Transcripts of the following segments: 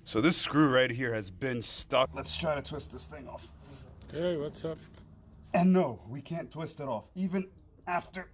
So this screw right here has been stuck. Let's try to twist this thing off. Okay, what's up? And no, we can't twist it off. Even after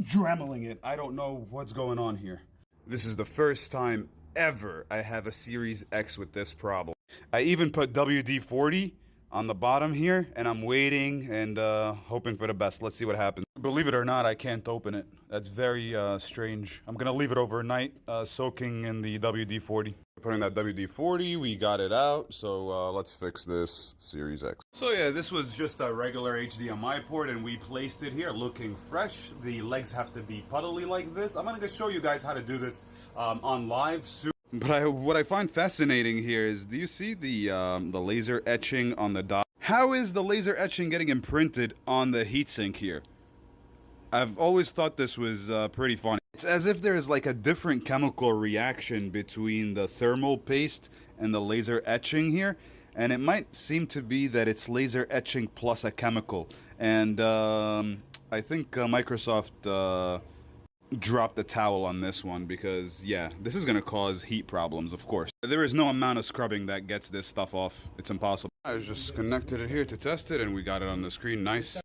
Dremeling it, I don't know what's going on here. This is the first time ever I have a Series X with this problem. I even put WD-40 on the bottom here, and I'm waiting and hoping for the best. Let's see what happens. Believe it or not, I can't open it. That's very strange. I'm gonna leave it overnight, soaking in the WD-40. Putting that WD-40, we got it out, so let's fix this Series X. So yeah, this was just a regular HDMI port, and we placed it here looking fresh. The legs have to be puddly like this. I'm gonna show you guys how to do this on live soon. But what I find fascinating here is, do you see the laser etching on the dot? How is the laser etching getting imprinted on the heatsink here? I've always thought this was pretty funny. It's as if there's like a different chemical reaction between the thermal paste and the laser etching here. And it might seem to be that it's laser etching plus a chemical. And I think Microsoft drop the towel on this one because, yeah, this is going to cause heat problems, of course. There is no amount of scrubbing that gets this stuff off. It's impossible. I just connected it here to test it, and we got it on the screen. Nice.